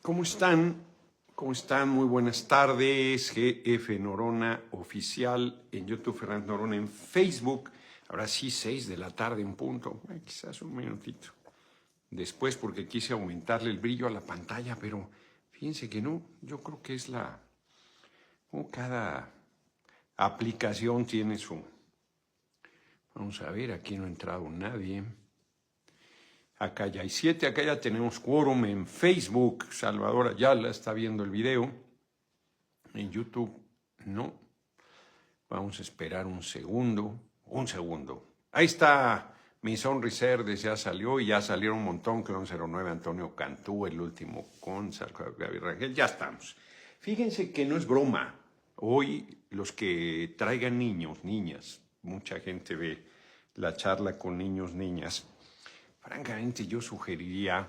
¿Cómo están? ¿Cómo están? Muy buenas tardes. GF Norona Oficial en YouTube, Fernando Norona en Facebook. Ahora sí, 6 de la tarde en punto. Quizás un minutito después porque quise aumentarle el brillo a la pantalla, pero fíjense que no. Yo creo que es como cada aplicación tiene su... Vamos a ver, aquí no ha entrado nadie. Acá ya hay 7, acá ya tenemos quórum en Facebook. Salvador Ayala está viendo el video. En YouTube no. Vamos a esperar un segundo. Un segundo. Ahí está mi sonriser, ya salió y ya salieron un montón. Clon 09, Antonio Cantú, el último con Gaby Rangel. Ya estamos. Fíjense que no es broma. Hoy los que traigan niños, niñas, mucha gente ve la charla con niños, niñas. Francamente, yo sugeriría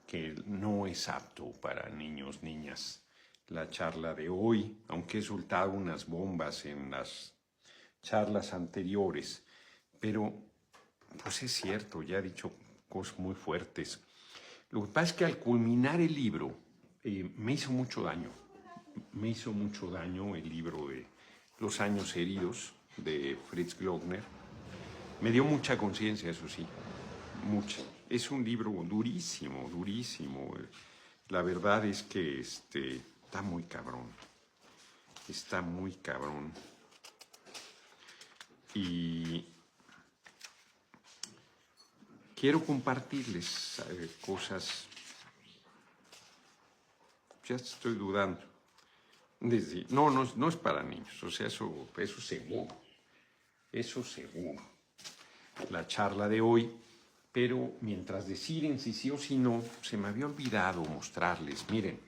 que no es apto para niños, niñas, la charla de hoy, aunque he soltado unas bombas en las charlas anteriores, pero pues es cierto, ya he dicho cosas muy fuertes. Lo que pasa es que al culminar el libro me hizo mucho daño. Me hizo mucho daño el libro de Los años heridos de Fritz Glockner. Me dio mucha conciencia, eso sí. Mucha. Es un libro durísimo, durísimo. La verdad es que está muy cabrón. Está muy cabrón. Y quiero compartirles cosas. Ya estoy dudando. No es para niños. O sea, eso seguro. Eso seguro. La charla de hoy. Pero mientras deciden si sí o si no, se me había olvidado mostrarles. Miren,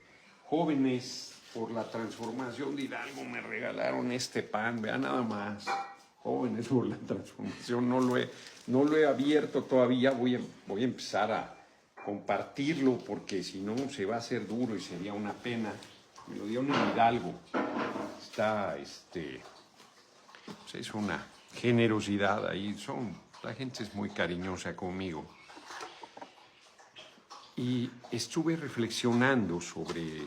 Jóvenes por la Transformación de Hidalgo me regalaron este pan, vean nada más. Jóvenes por la Transformación, no lo he abierto todavía, voy a empezar a compartirlo porque si no se va a hacer duro y sería una pena. Me lo dieron en Hidalgo. Es una generosidad ahí, la gente es muy cariñosa conmigo. Y estuve reflexionando sobre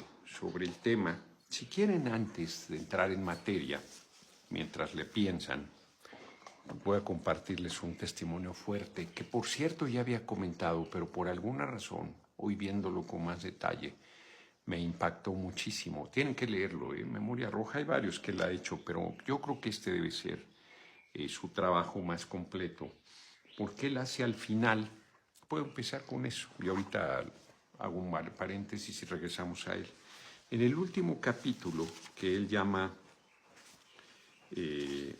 el tema. Si quieren, antes de entrar en materia, mientras le piensan, voy a compartirles un testimonio fuerte que, por cierto, ya había comentado, pero por alguna razón, hoy viéndolo con más detalle, me impactó muchísimo. Tienen que leerlo, Memoria Roja, hay varios que la ha hecho, pero yo creo que este debe ser su trabajo más completo, porque él hace al final, puedo empezar con eso, y ahorita hago un paréntesis y regresamos a él. En el último capítulo, que él llama El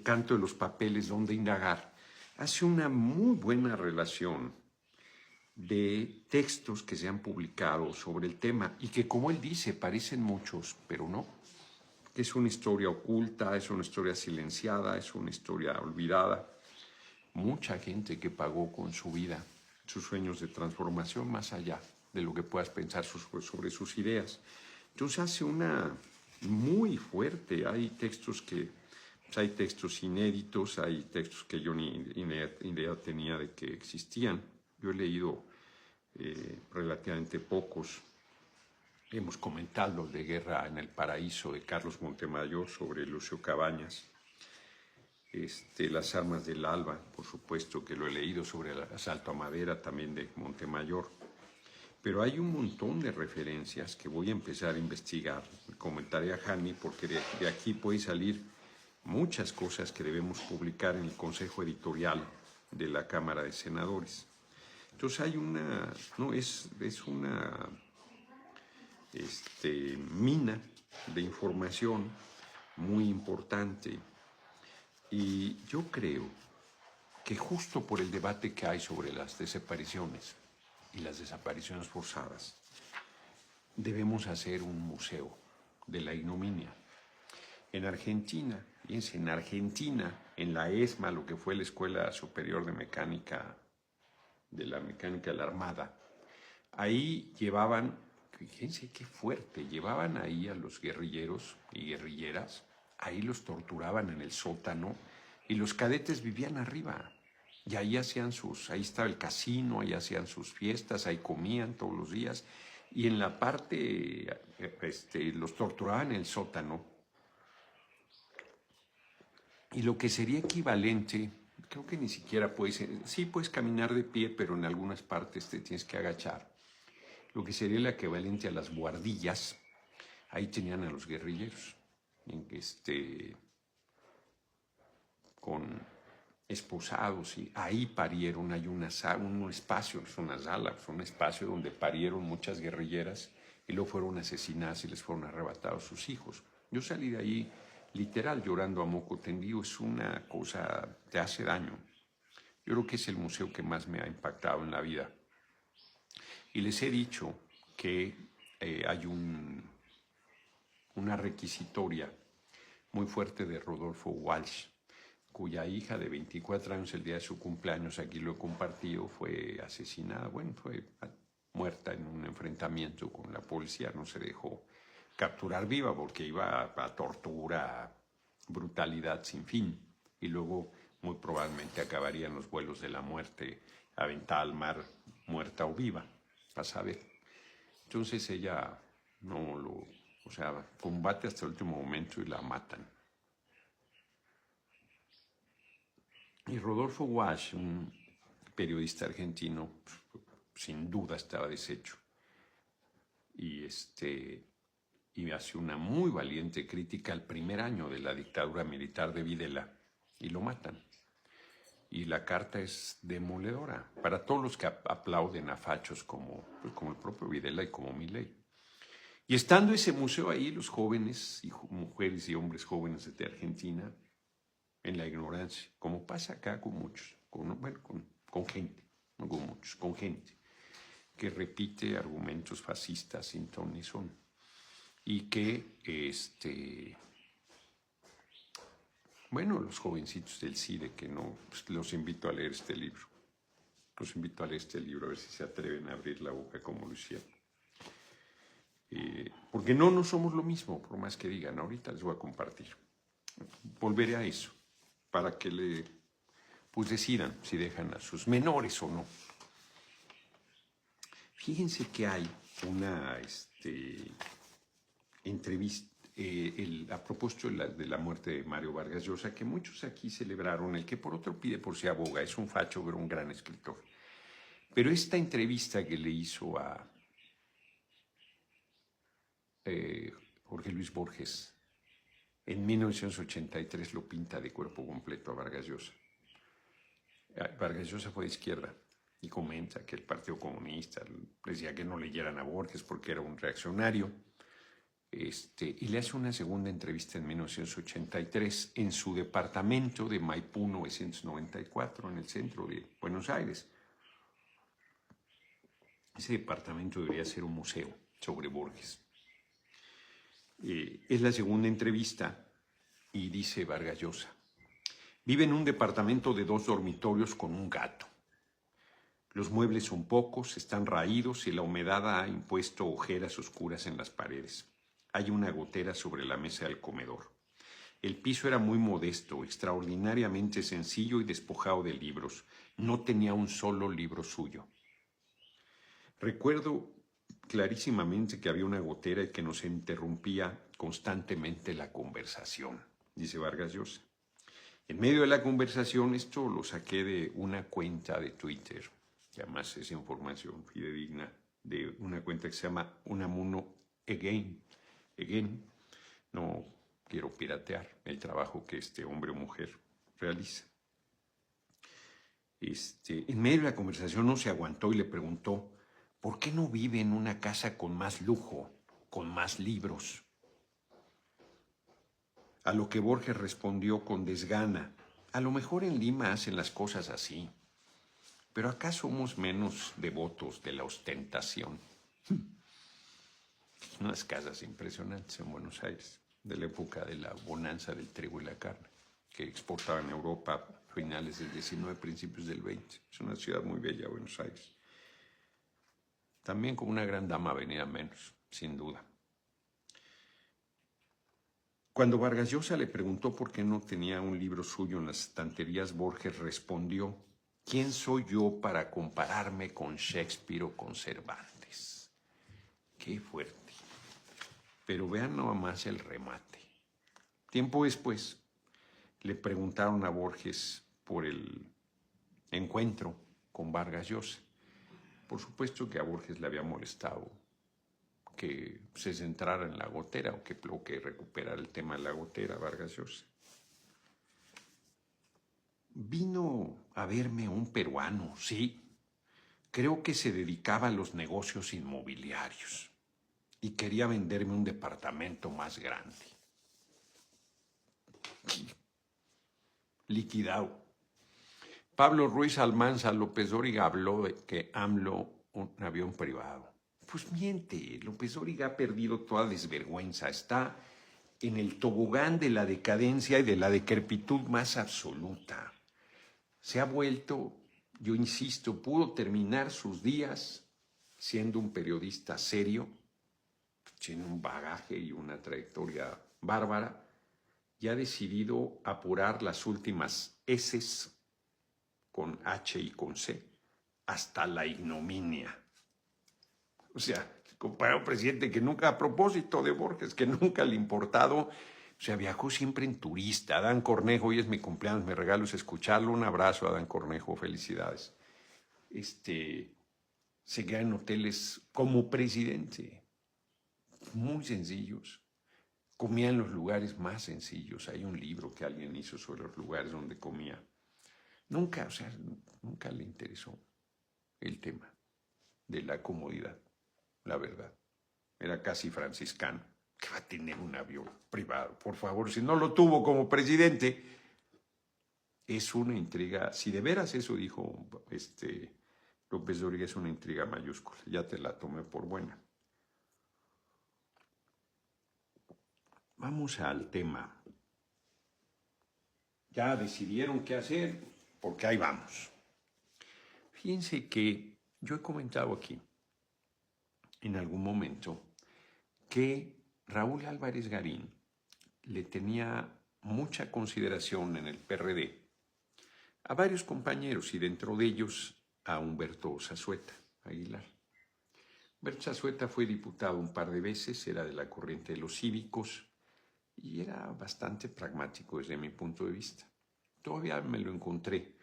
canto de los papeles, donde indagar, hace una muy buena relación de textos que se han publicado sobre el tema y que, como él dice, parecen muchos, pero no. Es una historia oculta, es una historia silenciada, es una historia olvidada. Mucha gente que pagó con su vida sus sueños de transformación más allá de lo que puedas pensar sobre sus ideas. Entonces hace una muy fuerte. Hay textos inéditos, hay textos que yo ni idea tenía de que existían. Yo he leído relativamente pocos. Hemos comentado de Guerra en el Paraíso de Carlos Montemayor sobre Lucio Cabañas. Las armas del alba, por supuesto que lo he leído, sobre el asalto a Madera también de Montemayor. Pero hay un montón de referencias que voy a empezar a investigar. Comentaré a Jani porque de aquí puede salir muchas cosas que debemos publicar en el Consejo Editorial de la Cámara de Senadores. Entonces hay una mina de información muy importante. Y yo creo que justo por el debate que hay sobre las desapariciones y las desapariciones forzadas, debemos hacer un museo de la ignominia. En Argentina, fíjense, en la ESMA, lo que fue la Escuela Superior de Mecánica, de la Armada, ahí llevaban, fíjense qué fuerte, llevaban ahí a los guerrilleros y guerrilleras, ahí los torturaban en el sótano y los cadetes vivían arriba. Y ahí ahí estaba el casino, ahí hacían sus fiestas, ahí comían todos los días. Y en la parte, los torturaban en el sótano. Y lo que sería equivalente, creo que ni siquiera sí puedes caminar de pie, pero en algunas partes te tienes que agachar. Lo que sería el equivalente a las buhardillas, ahí tenían a los guerrilleros, con esposados, y ahí parieron. Hay un espacio, es una sala, es un espacio donde parieron muchas guerrilleras y luego fueron asesinadas y les fueron arrebatados sus hijos. Yo salí de ahí literal llorando a moco tendido. Es una cosa, te hace daño. Yo creo que es el museo que más me ha impactado en la vida. Y les he dicho que hay una requisitoria muy fuerte de Rodolfo Walsh, cuya hija de 24 años, el día de su cumpleaños, aquí lo he compartido, fue asesinada. Bueno, fue muerta en un enfrentamiento con la policía. No se dejó capturar viva porque iba a tortura, a brutalidad sin fin. Y luego, muy probablemente, acabaría en los vuelos de la muerte, aventada al mar, muerta o viva, a saber. Entonces ella combate hasta el último momento y la matan. Y Rodolfo Walsh, un periodista argentino, sin duda estaba deshecho. Y hace una muy valiente crítica al primer año de la dictadura militar de Videla y lo matan. Y la carta es demoledora para todos los que aplauden a fachos como el propio Videla y como Milei. Y estando ese museo ahí, los jóvenes, y mujeres y hombres jóvenes de Argentina, en la ignorancia, como pasa acá con muchos, con gente, no con muchos, con gente que repite argumentos fascistas sin ton ni son, y que, los jovencitos del CIDE, que no, pues los invito a leer este libro, a ver si se atreven a abrir la boca como lo hicieron. Porque no somos lo mismo, por más que digan. Ahorita les voy a compartir. Volveré a eso, para que decidan si dejan a sus menores o no. Fíjense que hay una entrevista a propósito de la muerte de Mario Vargas Llosa, que muchos aquí celebraron, el que por otro pide por si aboga, es un facho, pero un gran escritor. Pero esta entrevista que le hizo a Jorge Luis Borges en 1983 lo pinta de cuerpo completo a Vargas Llosa. Vargas Llosa fue de izquierda y comenta que el Partido Comunista decía que no leyeran a Borges porque era un reaccionario. Y le hace una segunda entrevista en 1983 en su departamento de Maipú 994, en el centro de Buenos Aires. Ese departamento debería ser un museo sobre Borges. Es la segunda entrevista y dice Vargas Llosa: vive en un departamento de 2 dormitorios con un gato. Los muebles son pocos, están raídos y la humedad ha impuesto ojeras oscuras en las paredes. Hay una gotera sobre la mesa del comedor. El piso era muy modesto, extraordinariamente sencillo y despojado de libros. No tenía un solo libro suyo. Recuerdo clarísimamente que había una gotera y que nos interrumpía constantemente la conversación, dice Vargas Llosa. En medio de la conversación, esto lo saqué de una cuenta de Twitter, que además es información fidedigna, de una cuenta que se llama Unamuno Again. No quiero piratear el trabajo que este hombre o mujer realiza. En medio de la conversación no se aguantó y le preguntó: ¿por qué no vive en una casa con más lujo, con más libros? A lo que Borges respondió con desgana: a lo mejor en Lima hacen las cosas así, pero acá somos menos devotos de la ostentación. Unas casas impresionantes en Buenos Aires, de la época de la bonanza del trigo y la carne, que exportaban a Europa a finales del 19, principios del 20. Es una ciudad muy bella, Buenos Aires. También con una gran dama venida menos, sin duda. Cuando Vargas Llosa le preguntó por qué no tenía un libro suyo en las estanterías, Borges respondió: ¿Quién soy yo para compararme con Shakespeare o con Cervantes? Qué fuerte. Pero vean nada más el remate. Tiempo después le preguntaron a Borges por el encuentro con Vargas Llosa. Por supuesto que a Borges le había molestado que se centrara en la gotera o que recuperara el tema de la gotera, Vargas Llosa. Vino a verme un peruano, sí. Creo que se dedicaba a los negocios inmobiliarios y quería venderme un departamento más grande. Liquidado. Pablo Ruiz Almanza López Dóriga habló de que AMLO un avión privado. Pues miente, López Dóriga ha perdido toda desvergüenza, está en el tobogán de la decadencia y de la decrepitud más absoluta. Se ha vuelto, yo insisto, pudo terminar sus días siendo un periodista serio, tiene un bagaje y una trayectoria bárbara, y ha decidido apurar las últimas eses con H y con C hasta la ignominia. O sea, comparar a un presidente que nunca, a propósito de Borges, que nunca le ha importado, o sea, viajó siempre en turista. Adán Cornejo, hoy es mi cumpleaños, mi regalo es escucharlo. Un abrazo, Adán Cornejo, felicidades. Se queda en hoteles como presidente, muy sencillos. Comía en los lugares más sencillos. Hay un libro que alguien hizo sobre los lugares donde comía. Nunca, o sea, nunca le interesó el tema de la comodidad, la verdad. Era casi franciscano. ¿Qué va a tener un avión privado? Por favor, si no lo tuvo como presidente, es una intriga. Si de veras eso dijo López Dóriga, es una intriga mayúscula. Ya te la tomé por buena. Vamos al tema. Ya decidieron qué hacer, porque ahí vamos. Fíjense que yo he comentado aquí, en algún momento, que Raúl Álvarez Garín le tenía mucha consideración en el PRD a varios compañeros y dentro de ellos a Humberto Zazueta Aguilar. Humberto Zazueta fue diputado un par de veces, era de la corriente de los cívicos y era bastante pragmático desde mi punto de vista. Todavía me lo encontré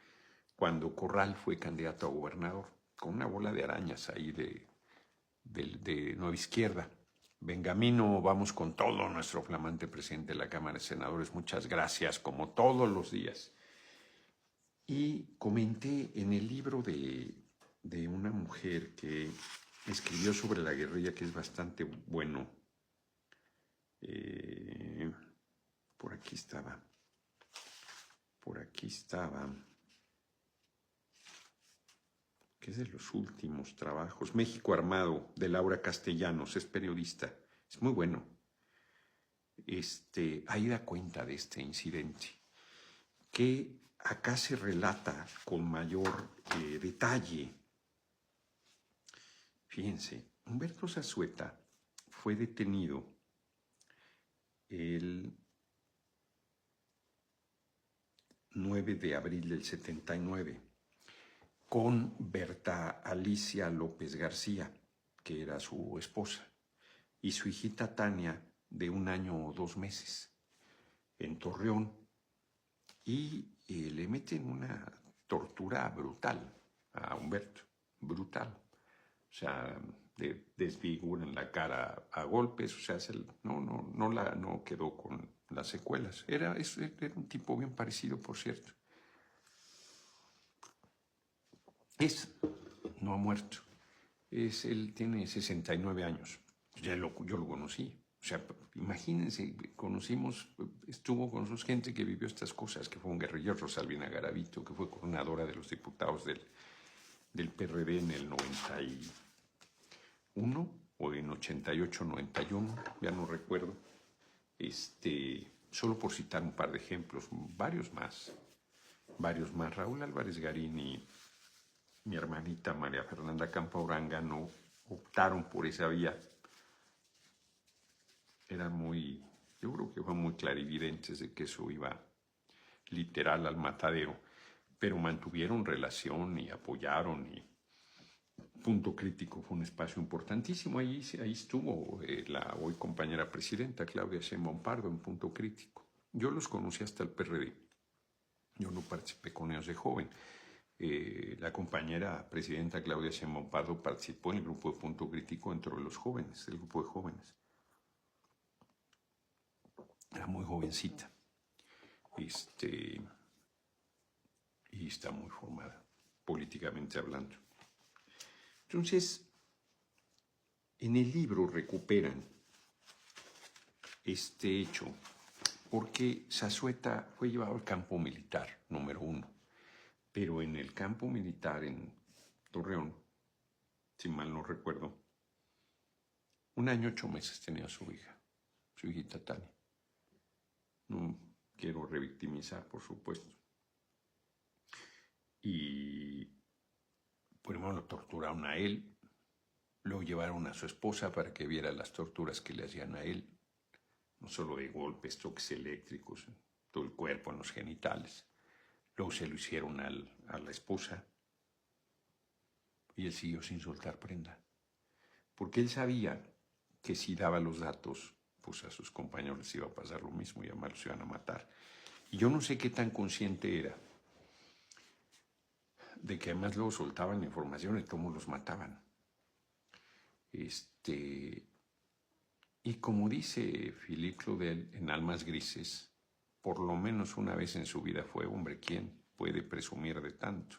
cuando Corral fue candidato a gobernador, con una bola de arañas ahí de Nueva Izquierda. Benjamino, vamos con todo, nuestro flamante presidente de la Cámara de Senadores. Muchas gracias, como todos los días. Y comenté en el libro de una mujer que escribió sobre la guerrilla, que es bastante bueno. Por aquí estaba. Que es de los últimos trabajos. México Armado, de Laura Castellanos, es periodista. Es muy bueno. Ahí da cuenta de este incidente, que acá se relata con mayor detalle. Fíjense, Humberto Zazueta fue detenido el 9 de abril del 79 con Berta Alicia López García, que era su esposa, y su hijita Tania, de 1 año o 2 meses, en Torreón, y le meten una tortura brutal a Humberto, brutal. O sea, desfiguran la cara a golpes, o sea, no quedó con las secuelas. Era un tipo bien parecido, por cierto. No ha muerto. Él tiene 69 años. Yo lo conocí. O sea, imagínense, estuvo con sus gente que vivió estas cosas, que fue un guerrillero, Rosalvina Garavito, que fue coordinadora de los diputados del PRD en el 91 o en 88, 91, ya no recuerdo. Solo por citar un par de ejemplos, varios más. Raúl Álvarez Garín y mi hermanita María Fernanda Campauranga no optaron por esa vía. Yo creo que fueron muy clarividentes de que eso iba literal al matadero. pero mantuvieron relación y apoyaron. Y Punto Crítico fue un espacio importantísimo. Ahí estuvo la hoy compañera presidenta Claudia Sheinbaum Pardo en Punto Crítico. Yo los conocí hasta el PRD. Yo no participé con ellos de joven. La compañera presidenta Claudia Sheinbaum Pardo participó en el grupo de Punto Crítico dentro de los jóvenes, el grupo de jóvenes. Era muy jovencita. Y está muy formada, políticamente hablando. Entonces, en el libro recuperan este hecho porque Zazueta fue llevado al campo militar, número 1, pero en el campo militar en Torreón, si mal no recuerdo, 1 año 8 meses tenía su hijita Tania. No quiero revictimizar, por supuesto. Y primero lo torturaron a él, luego llevaron a su esposa para que viera las torturas que le hacían a él, no solo de golpes, toques eléctricos, en todo el cuerpo, en los genitales. Luego se lo hicieron a la esposa y él siguió sin soltar prenda, porque él sabía que si daba los datos, pues a sus compañeros les iba a pasar lo mismo y además los iban a matar. Y yo no sé qué tan consciente era de que además luego soltaban la información y cómo los mataban. Y como dice Philippe Claudel en Almas Grises, por lo menos una vez en su vida fue hombre. ¿Quién puede presumir de tanto?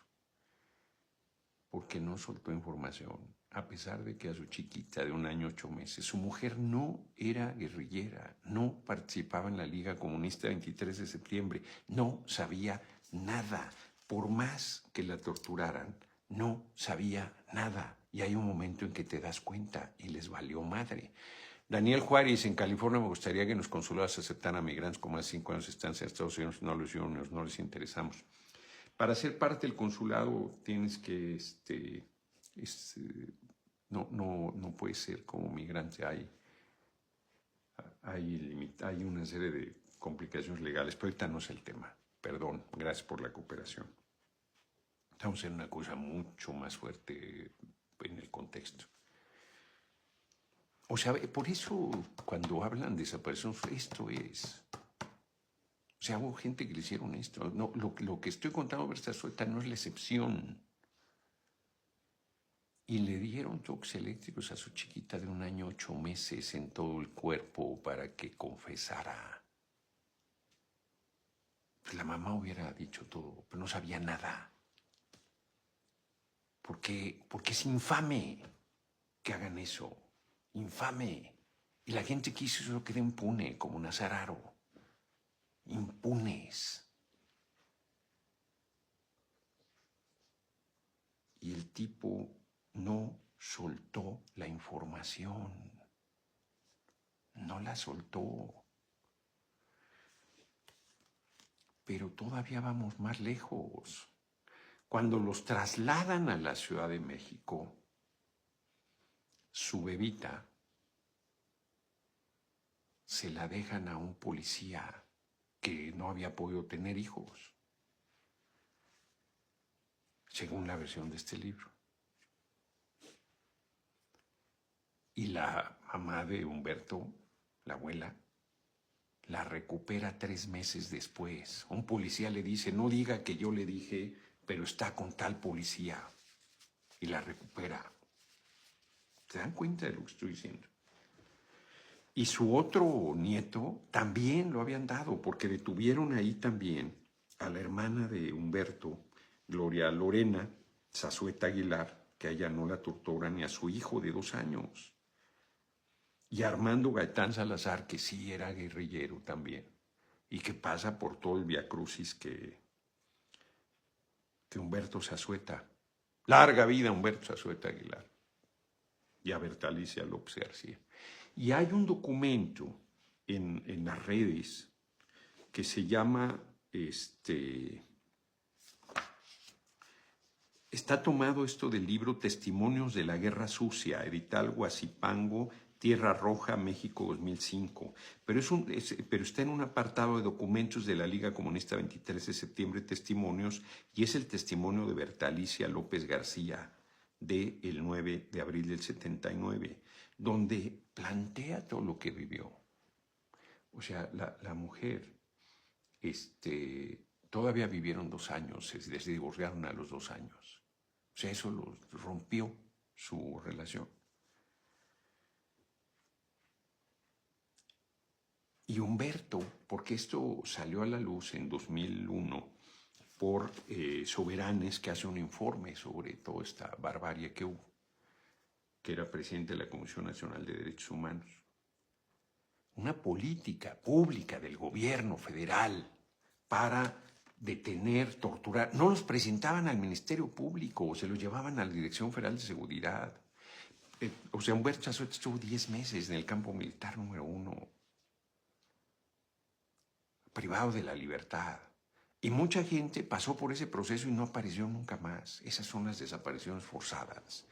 Porque no soltó información, a pesar de que a su chiquita de 1 año 8 meses, su mujer no era guerrillera, no participaba en la Liga Comunista 23 de septiembre, no sabía nada. Por más que la torturaran, no sabía nada. Y hay un momento en que te das cuenta y les valió madre. Daniel Juárez, en California, me gustaría que los consulados aceptaran a migrantes con más de 5 años de estancia en Estados Unidos. No les interesamos. Para ser parte del consulado tienes que, no puedes ser como migrante. Hay una serie de complicaciones legales, pero ahorita no es el tema. Perdón, gracias por la cooperación. Estamos en una cosa mucho más fuerte en el contexto. O sea, por eso cuando hablan de desaparición, esto es. O sea, hubo gente que le hicieron esto. No, lo que estoy contando de Zazueta no es la excepción. Y le dieron toques eléctricos a su chiquita de 1 año 8 meses en todo el cuerpo para que confesara. Pues la mamá hubiera dicho todo, pero no sabía nada. Porque es infame que hagan eso. Infame. Y la gente que hizo eso queda impune, como Nazararo. Impunes. Y el tipo no soltó la información. No la soltó. Pero todavía vamos más lejos. Cuando los trasladan a la Ciudad de México, su bebita se la dejan a un policía que no había podido tener hijos, según la versión de este libro. Y la mamá de Humberto, la abuela, la recupera 3 meses después. Un policía le dice, no diga que yo le dije, pero está con tal policía. Y la recupera. ¿Se dan cuenta de lo que estoy diciendo? Y su otro nieto también lo habían dado, porque detuvieron ahí también a la hermana de Humberto, Gloria Lorena Zazueta Aguilar, que a ella no la torturan, ni a su hijo de 2 años. Y Armando Gaitán Salazar, que sí era guerrillero también, y que pasa por todo el viacrucis que Humberto Zazueta. Larga vida Humberto Zazueta Aguilar. Y a Bertalicia López García. Y hay un documento en las redes que se llama, está tomado esto del libro Testimonios de la Guerra Sucia, edital Guasipango, Tierra Roja, México 2005, pero está en un apartado de documentos de la Liga Comunista 23 de septiembre, testimonios, y es el testimonio de Bertalicia López García del 9 de abril del 79, donde plantea todo lo que vivió. O sea, la mujer, todavía vivieron 2 años, se divorciaron a los 2 años. O sea, eso rompió su relación. Y Humberto, porque esto salió a la luz en 2001 por Soberanes, que hace un informe sobre toda esta barbarie que hubo, que era presidente de la Comisión Nacional de Derechos Humanos. Una política pública del gobierno federal para detener, torturar. No los presentaban al Ministerio Público, se los llevaban a la Dirección Federal de Seguridad. O sea, Humberto Chazote estuvo 10 meses en el campo militar número 1. Privado de la libertad. Y mucha gente pasó por ese proceso y no apareció nunca más. Esas son las desapariciones forzadas.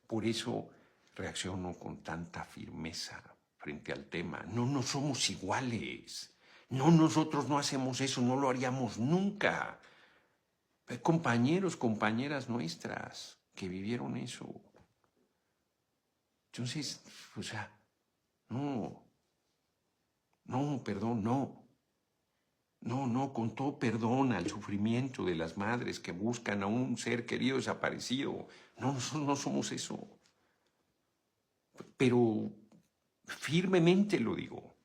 Por eso reacciono con tanta firmeza frente al tema. No somos iguales. No, nosotros no hacemos eso, no lo haríamos nunca. Hay compañeros, compañeras nuestras que vivieron eso. Entonces, o sea, perdón, no, con todo perdón al sufrimiento de las madres que buscan a un ser querido desaparecido. No, nosotros no somos eso. Pero firmemente lo digo.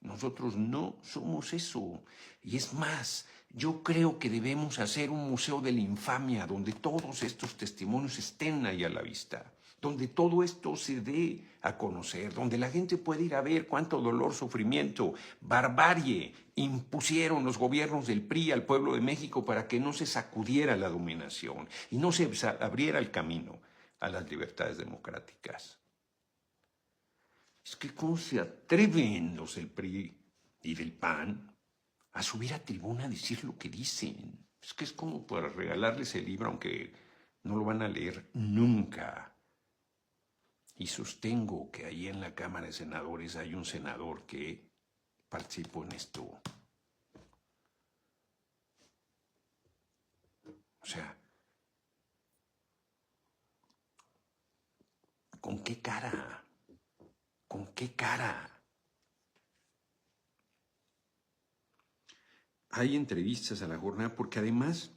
Nosotros no somos eso. Y es más, yo creo que debemos hacer un museo de la infamia donde todos estos testimonios estén ahí a la vista, donde todo esto se dé a conocer, donde la gente pueda ir a ver cuánto dolor, sufrimiento, barbarie impusieron los gobiernos del PRI al pueblo de México para que no se sacudiera la dominación y no se abriera el camino a las libertades democráticas. Es que cómo se atreven los del PRI y del PAN a subir a tribuna a decir lo que dicen. Es que es como para regalarles el libro, aunque no lo van a leer nunca. Y sostengo que ahí en la Cámara de Senadores hay un senador que participó en esto. O sea, ¿con qué cara? ¿Con qué cara? Hay entrevistas a la jornada porque además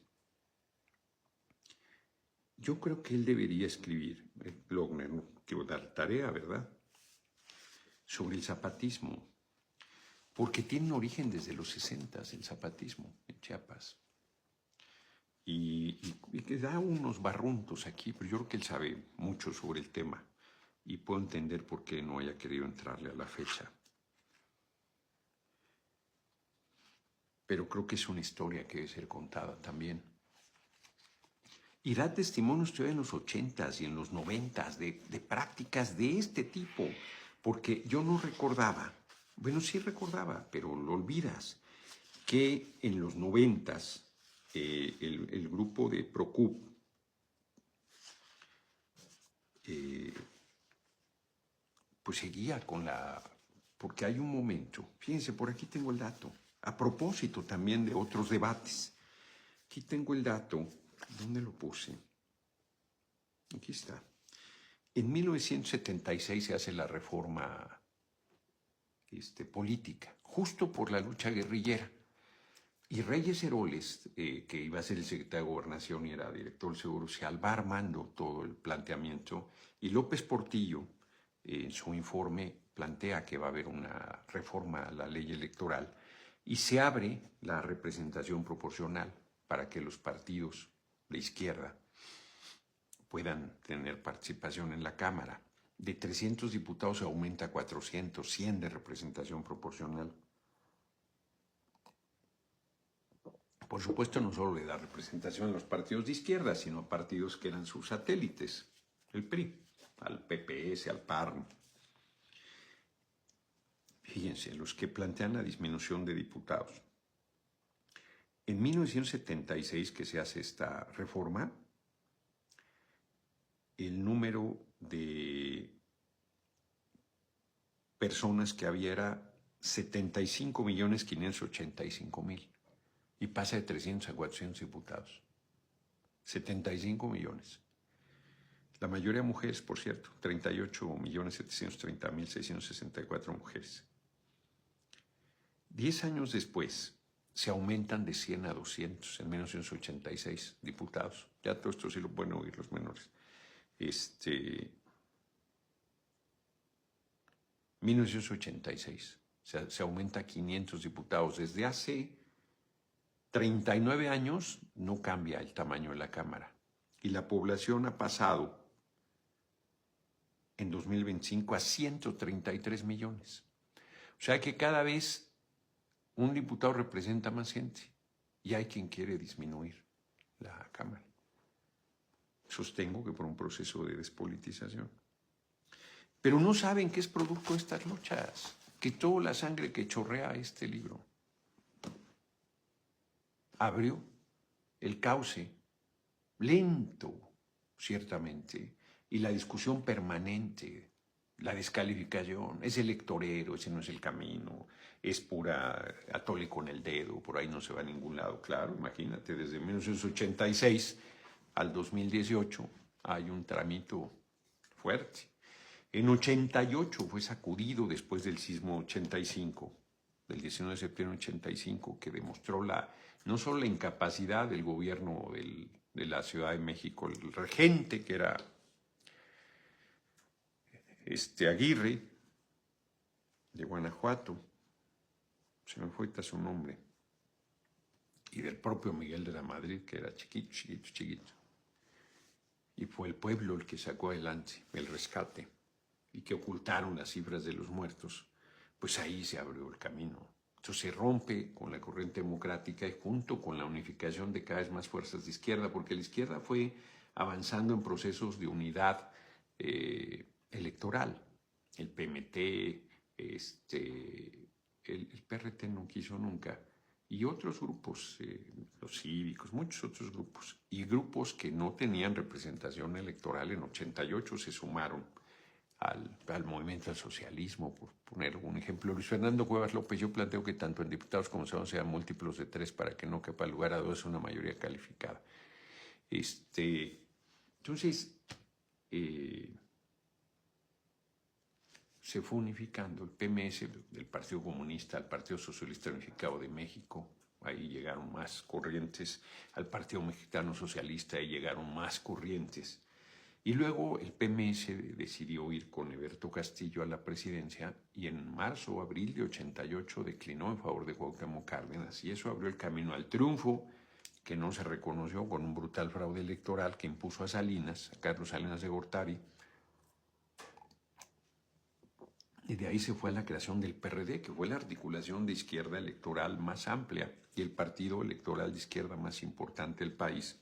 yo creo que él debería escribir, Lochner, no quiero dar tarea, ¿verdad?, sobre el zapatismo, porque tiene un origen desde los 60 el zapatismo en Chiapas. Y que da unos barruntos aquí, pero yo creo que él sabe mucho sobre el tema y puedo entender por qué no haya querido entrarle a la fecha. Pero creo que es una historia que debe ser contada también. Y da testimonios todavía en los 80s y en los 90s de prácticas de este tipo, porque yo no recordaba, bueno, sí recordaba, pero lo olvidas, que en los 90s el grupo de Procup pues seguía con porque hay un momento, fíjense, por aquí tengo el dato, a propósito también de otros debates, aquí tengo el dato, ¿dónde lo puse? Aquí está. En 1976 se hace la reforma política, justo por la lucha guerrillera. Y Reyes Heroles, que iba a ser el secretario de Gobernación y era director del Seguro Social, va armando todo el planteamiento. Y López Portillo, en su informe, plantea que va a haber una reforma a la ley electoral y se abre la representación proporcional para que los partidos de izquierda puedan tener participación en la Cámara. De 300 diputados se aumenta a 400, 100 de representación proporcional. Por supuesto, no solo le da representación a los partidos de izquierda, sino a partidos que eran sus satélites, el PRI, al PPS, al PARM. Fíjense, los que plantean la disminución de diputados. En 1976, que se hace esta reforma, el número de personas que había era 75.585.000 y pasa de 300 a 400 diputados. 75 millones. La mayoría mujeres, por cierto, 38.730.664 mujeres. 10 años después, se aumentan de 100 a 200 en 1986 diputados. Ya todo esto sí lo pueden oír los menores. 1986, se aumenta a 500 diputados. Desde hace 39 años no cambia el tamaño de la Cámara. Y la población ha pasado en 2025 a 133 millones. O sea que cada vez un diputado representa más gente y hay quien quiere disminuir la Cámara. Sostengo que por un proceso de despolitización. Pero no saben que es producto de estas luchas, que toda la sangre que chorrea este libro abrió el cauce, lento, ciertamente, y la discusión permanente, la descalificación, es electorero, ese no es el camino, es pura atole con el dedo, por ahí no se va a ningún lado. Claro, imagínate, desde 1986 al 2018 hay un tramito fuerte. En 88 fue sacudido después del sismo 85, del 19 de septiembre de 85, que demostró no solo la incapacidad del gobierno de la Ciudad de México, el regente que era Aguirre, de Guanajuato, se me fue ahorita su nombre, y del propio Miguel de la Madrid, que era chiquito. Y fue el pueblo el que sacó adelante el rescate y que ocultaron las cifras de los muertos, pues ahí se abrió el camino. Entonces se rompe con la corriente democrática y junto con la unificación de cada vez más fuerzas de izquierda, porque la izquierda fue avanzando en procesos de unidad electoral. El PMT, el PRT no quiso nunca, y otros grupos, los cívicos, muchos otros grupos, y grupos que no tenían representación electoral en 88 se sumaron al movimiento del socialismo, por poner un ejemplo. Luis Fernando Cuevas López, yo planteo que tanto en diputados como senadores sean múltiplos de 3 para que no quepa lugar a 2, una mayoría calificada. Entonces, se fue unificando el PMS del Partido Comunista al Partido Socialista Unificado de México. Ahí llegaron más corrientes, al Partido Mexicano Socialista, ahí llegaron más corrientes. Y luego el PMS decidió ir con Eberto Castillo a la presidencia y en marzo o abril de 88 declinó en favor de Cuauhtémoc Cárdenas, y eso abrió el camino al triunfo, que no se reconoció, con un brutal fraude electoral que impuso a Salinas, a Carlos Salinas de Gortari. Y de ahí se fue a la creación del PRD, que fue la articulación de izquierda electoral más amplia y el partido electoral de izquierda más importante del país,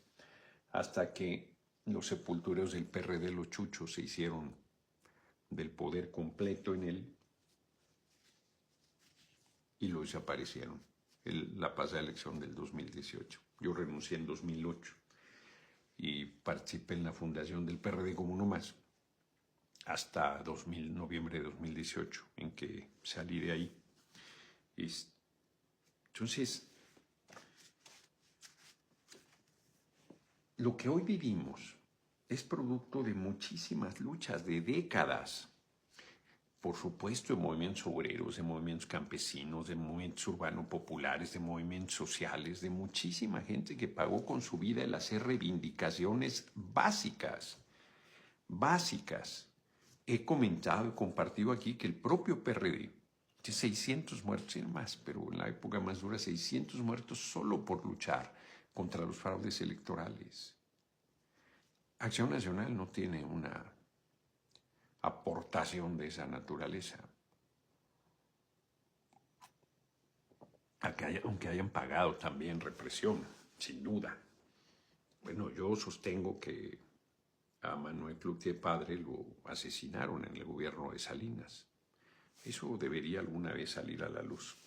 hasta que los sepultureros del PRD, los chuchos, se hicieron del poder completo en él y lo desaparecieron. La pasada elección del 2018. Yo renuncié en 2008 y participé en la fundación del PRD como uno más hasta noviembre de 2018, en que salí de ahí. Entonces, lo que hoy vivimos es producto de muchísimas luchas, de décadas. Por supuesto, de movimientos obreros, de movimientos campesinos, de movimientos urbanos populares, de movimientos sociales, de muchísima gente que pagó con su vida el hacer reivindicaciones básicas. He comentado y compartido aquí que el propio PRD, 600 muertos y más, pero en la época más dura, 600 muertos solo por luchar contra los fraudes electorales. Acción Nacional no tiene una aportación de esa naturaleza. Aunque hayan pagado también represión, sin duda. Bueno, yo sostengo que a Manuel Cloutier padre lo asesinaron en el gobierno de Salinas. Eso debería alguna vez salir a la luz.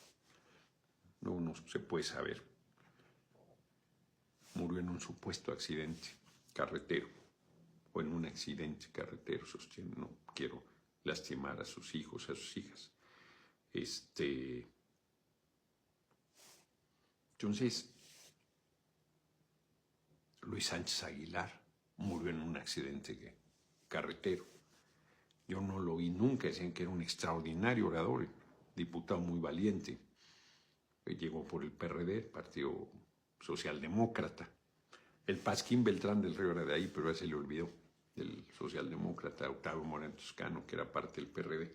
No se puede saber. Murió en un supuesto accidente carretero, o en un accidente carretero, sostiene, no quiero lastimar a sus hijos, a sus hijas. Entonces, Luis Sánchez Aguilar murió en un accidente carretero. Yo no lo vi nunca, decían que era un extraordinario orador, diputado muy valiente. Llegó por el PRD, Partido Socialdemócrata. El Pasquín Beltrán del Río era de ahí, pero ya se le olvidó. El socialdemócrata Octavio Moreno Toscano, que era parte del PRD.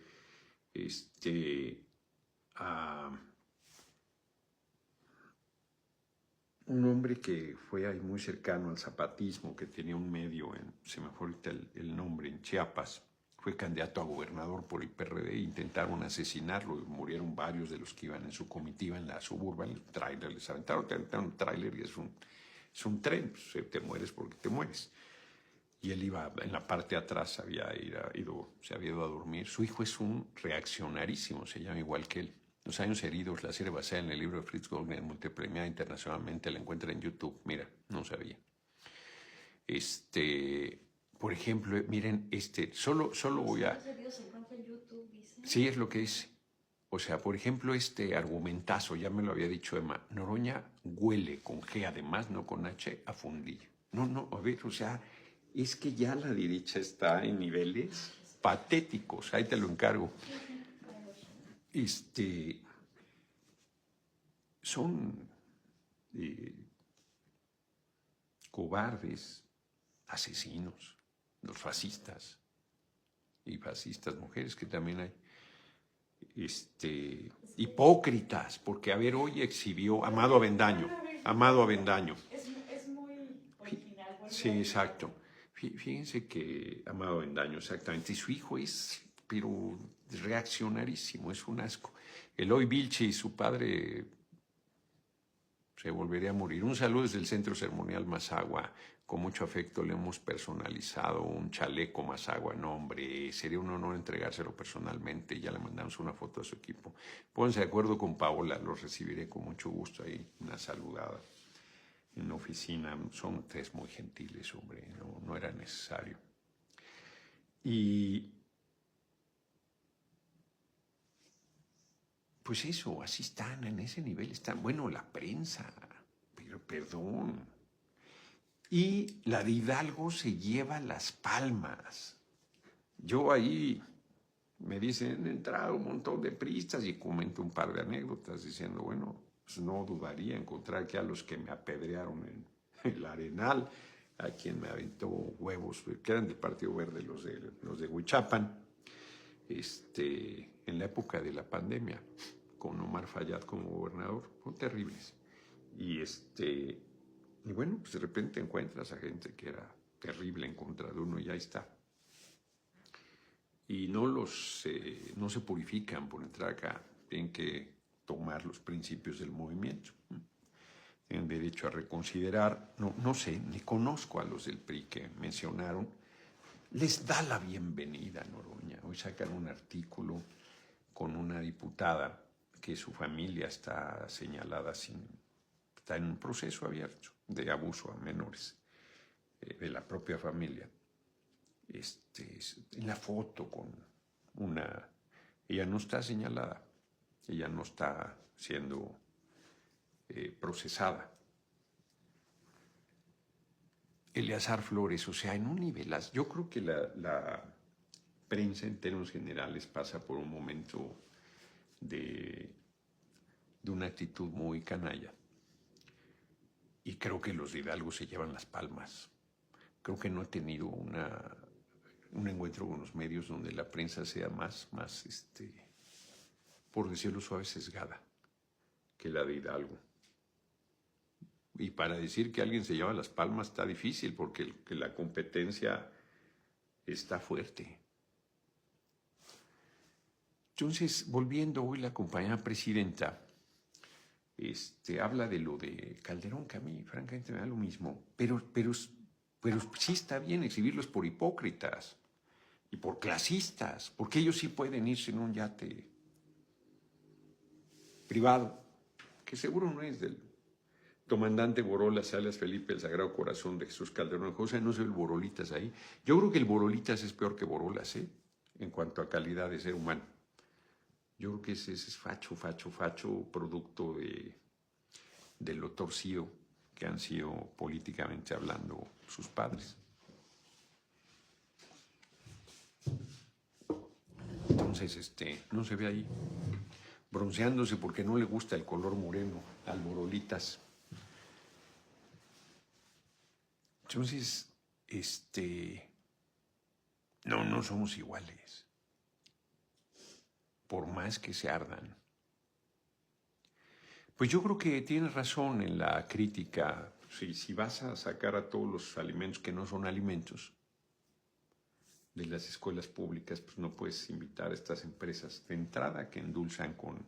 Un hombre que fue ahí muy cercano al zapatismo, que tenía un medio, se me fue ahorita el nombre, en Chiapas, fue candidato a gobernador por el PRD, intentaron asesinarlo, y murieron varios de los que iban en su comitiva en la Suburban, el tráiler, les aventaron un tráiler y es un tren, pues, te mueres porque te mueres. Y él iba en la parte de atrás, se había ido a dormir. Su hijo es un reaccionarísimo, se llama igual que él. Los años heridos, la serie basada en el libro de Fritz Goldner, multipremiada internacionalmente, la encuentra en YouTube. Mira, no sabía. Por ejemplo, miren, solo voy a... Sí, es lo que dice. O sea, por ejemplo, argumentazo, ya me lo había dicho Emma, Noroña huele con G, además, no con H, a fundillo. No, a ver, o sea, es que ya la derecha está en niveles patéticos, ahí te lo encargo. Son cobardes, asesinos, los fascistas y fascistas mujeres que también hay. Hipócritas, porque a ver, hoy exhibió Amado Avendaño. Es muy original. Sí, exacto. Fíjense que Amado Avendaño, exactamente. Y su hijo pero reaccionarísimo, es un asco. Eloy Vilche y su padre se volvería a morir. Un saludo desde el Centro Ceremonial Mazagua. Con mucho afecto le hemos personalizado un chaleco Mazagua. No, hombre, sería un honor entregárselo personalmente. Ya le mandamos una foto a su equipo. Pónganse de acuerdo con Paola, los recibiré con mucho gusto ahí. Una saludada en la oficina. Son tres muy gentiles, hombre, no era necesario. Y pues eso, así están, en ese nivel están. Bueno, la prensa, pero perdón. Y la de Hidalgo se lleva las palmas. Yo ahí me dicen, han entrado un montón de priistas y comento un par de anécdotas diciendo, bueno, pues no dudaría encontrar que a los que me apedrearon en el Arenal, a quien me aventó huevos, que eran del Partido Verde, los de Huichapan, en la época de la pandemia, con Omar Fayad como gobernador, fueron terribles. Y bueno, pues de repente encuentras a gente que era terrible en contra de uno y ahí está. Y no se purifican por entrar acá, tienen que tomar los principios del movimiento. Tienen derecho a reconsiderar, no sé, ni conozco a los del PRI que mencionaron. Les da la bienvenida a Noroña. Hoy sacan un artículo con una diputada que su familia está señalada está en un proceso abierto de abuso a menores de la propia familia. En la foto con ella no está señalada, ella no está siendo procesada. Eleazar Flores, o sea, en un nivel, yo creo que la prensa en términos generales pasa por un momento de una actitud muy canalla. Y creo que los de Hidalgo se llevan las palmas. Creo que no he tenido un encuentro con los medios donde la prensa sea más por decirlo suave, sesgada que la de Hidalgo. Y para decir que alguien se lleva las palmas está difícil porque la competencia está fuerte. Entonces, volviendo hoy, la compañera presidenta habla de lo de Calderón, que a mí francamente me da lo mismo, pero sí está bien exhibirlos por hipócritas y por clasistas, porque ellos sí pueden irse en un yate privado, que seguro no es del comandante Borolas, alias Felipe el Sagrado Corazón de Jesús Calderón José, no soy el Borolitas ahí. Yo creo que el Borolitas es peor que Borolas, ¿eh? en cuanto a calidad de ser humano. Yo creo que ese es facho, producto de lo torcido que han sido políticamente hablando sus padres. Entonces, no se ve ahí bronceándose porque no le gusta el color moreno, alborolitas. Entonces, no somos iguales, por más que se ardan. Pues yo creo que tienes razón en la crítica. Si vas a sacar a todos los alimentos que no son alimentos de las escuelas públicas, pues no puedes invitar a estas empresas de entrada que endulzan con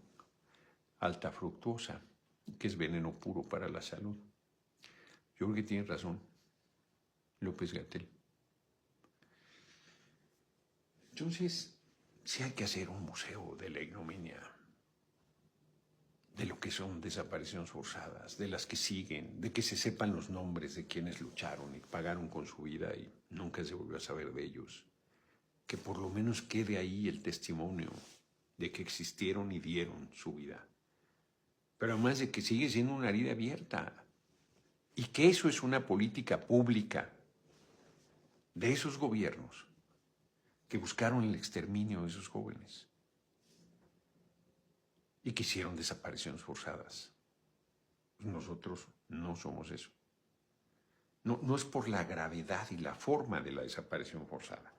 alta fructosa, que es veneno puro para la salud. Yo creo que tienes razón, López-Gatell. Entonces, sí hay que hacer un museo de la ignominia, de lo que son desapariciones forzadas, de las que siguen, de que se sepan los nombres de quienes lucharon y pagaron con su vida y nunca se volvió a saber de ellos. Que por lo menos quede ahí el testimonio de que existieron y dieron su vida. Pero además de que sigue siendo una herida abierta y que eso es una política pública de esos gobiernos que buscaron el exterminio de esos jóvenes y que hicieron desapariciones forzadas. Nosotros no somos eso. No es por la gravedad y la forma de la desaparición forzada,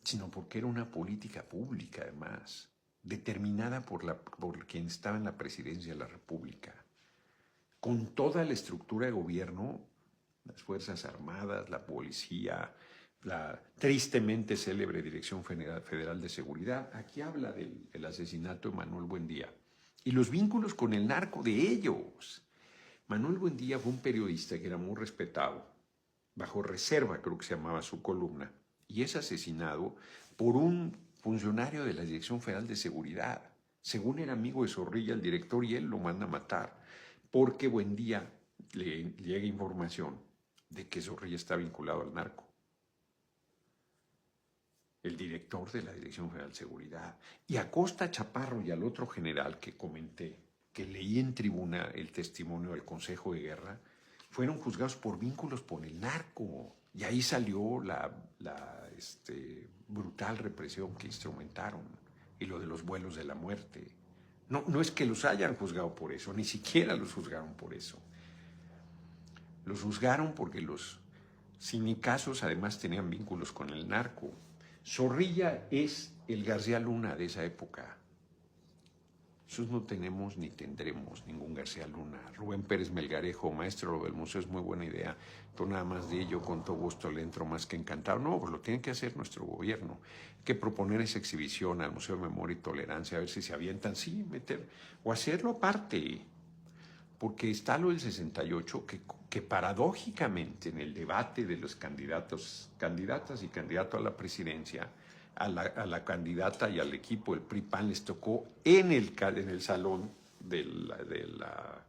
sino porque era una política pública, además, determinada por quien estaba en la presidencia de la República, con toda la estructura de gobierno, las Fuerzas Armadas, la policía, la tristemente célebre Dirección Federal de Seguridad. Aquí habla del asesinato de Manuel Buendía y los vínculos con el narco de ellos. Manuel Buendía fue un periodista que era muy respetado, bajo reserva creo que se llamaba su columna, y es asesinado por un funcionario de la Dirección Federal de Seguridad. Según era amigo de Zorrilla, el director, y él lo manda a matar, porque Buendía le llega información de que Zorrilla está vinculado al narco. El director de la Dirección Federal de Seguridad. Y a Costa Chaparro y al otro general que comenté, que leí en tribuna el testimonio del Consejo de Guerra, fueron juzgados por vínculos con el narco. Y ahí salió la brutal represión que instrumentaron y lo de los vuelos de la muerte. No es que los hayan juzgado por eso, ni siquiera los juzgaron por eso. Los juzgaron porque los sindicazos además tenían vínculos con el narco. Zorrilla es el García Luna de esa época. Nosotros no tenemos ni tendremos ningún García Luna. Rubén Pérez Melgarejo, maestro del museo, es muy buena idea. Tú nada más de ello, con todo gusto le entro más que encantado. No, pues lo tiene que hacer nuestro gobierno. Hay que proponer esa exhibición al Museo de Memoria y Tolerancia, a ver si se avientan, sí, meter, o hacerlo aparte. Porque está lo del 68, que paradójicamente en el debate de los candidatas y candidatos a la presidencia, a la candidata y al equipo del PRI-PAN les tocó en el salón de la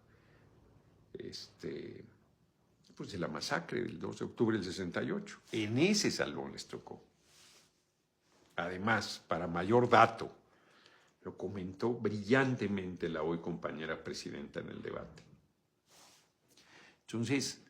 masacre del 2 de octubre del 68. En ese salón les tocó. Además, para mayor dato, lo comentó brillantemente la hoy compañera presidenta en el debate. Entonces,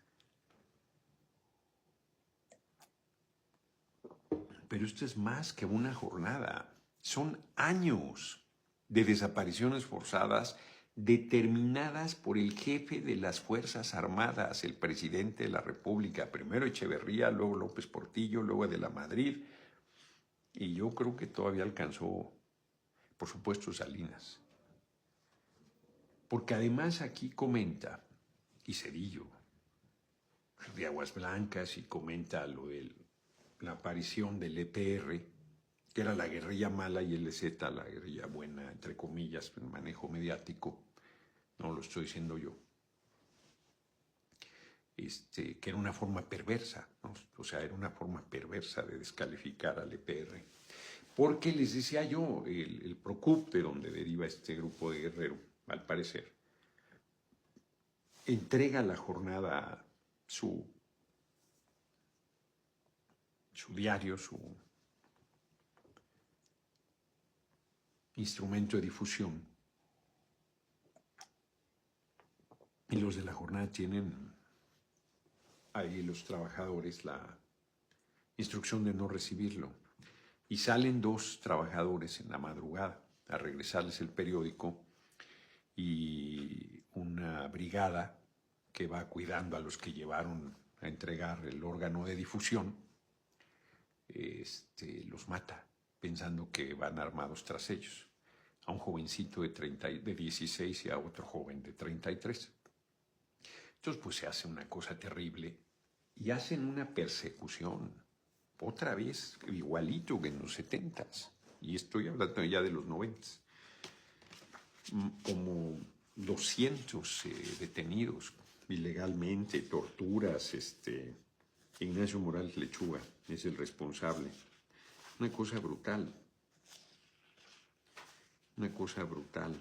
pero esto es más que una jornada. Son años de desapariciones forzadas determinadas por el jefe de las Fuerzas Armadas, el presidente de la República, primero Echeverría, luego López Portillo, luego de la Madrid, y yo creo que todavía alcanzó, por supuesto, Salinas. Porque además aquí comenta, y Cedillo, de Aguas Blancas, y comenta lo de la aparición del EPR, que era la guerrilla mala, y el EZ, la guerrilla buena, entre comillas, el manejo mediático, no lo estoy diciendo yo, que era una forma perversa, ¿no? O sea, era una forma perversa de descalificar al EPR. Porque les decía yo, el PROCUP, de donde deriva este grupo de Guerrero, al parecer, entrega a la jornada su diario, su instrumento de difusión. Y los de la jornada tienen ahí los trabajadores la instrucción de no recibirlo. Y salen 2 trabajadores en la madrugada a regresarles el periódico y una brigada que va cuidando a los que llevaron a entregar el órgano de difusión, los mata pensando que van armados tras ellos. A un jovencito de 16 y a otro joven de 33. Entonces, pues se hace una cosa terrible y hacen una persecución, otra vez, igualito que en los 70s. Y estoy hablando ya de los 90s. Como 200 detenidos ilegalmente, torturas. Ignacio Morales Lechuga es el responsable. Una cosa brutal. Una cosa brutal.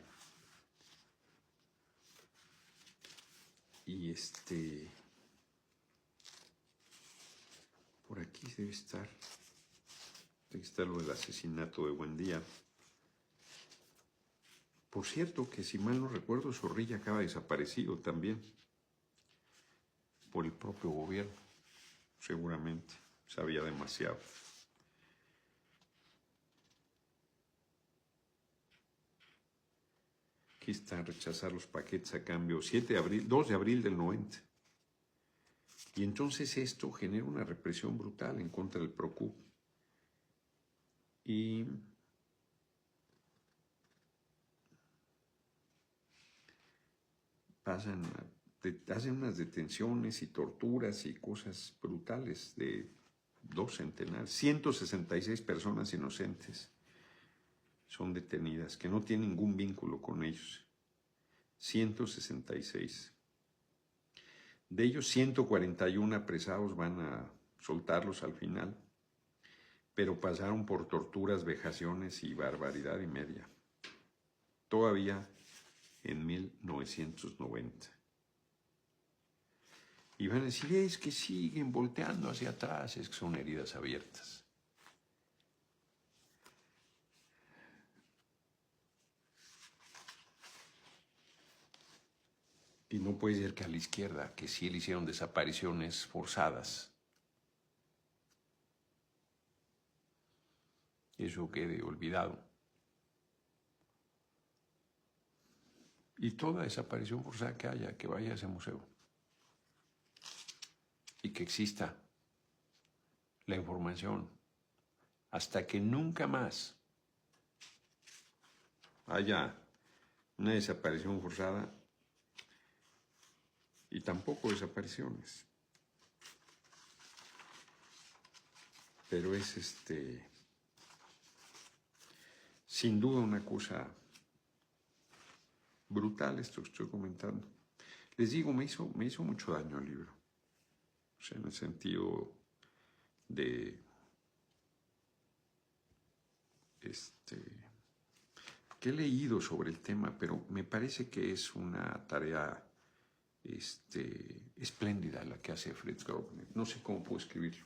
Y por aquí debe estar lo del asesinato de Buendía. Por cierto, que si mal no recuerdo, Zorrilla acaba desaparecido también por el propio gobierno, seguramente, sabía demasiado. Aquí está, rechazar los paquetes a cambio, 2 de abril del 90. Y entonces esto genera una represión brutal en contra del Procup. Y hacen unas detenciones y torturas y cosas brutales de 2 centenares, 166 personas inocentes son detenidas, que no tienen ningún vínculo con ellos. 166. De ellos, 141 apresados van a soltarlos al final, pero pasaron por torturas, vejaciones y barbaridad y media. Todavía en 1990. Y van a decir, es que siguen volteando hacia atrás, es que son heridas abiertas. Y no puede ser que a la izquierda, que sí le hicieron desapariciones forzadas, eso quede olvidado. Y toda desaparición forzada que haya, que vaya a ese museo. Y que exista la información hasta que nunca más haya una desaparición forzada y tampoco desapariciones. Pero es sin duda una cosa brutal esto que estoy comentando. Les digo, me hizo mucho daño el libro. O sea, en el sentido de que he leído sobre el tema, pero me parece que es una tarea espléndida la que hace Fritz Grobner. No sé cómo puedo escribirlo.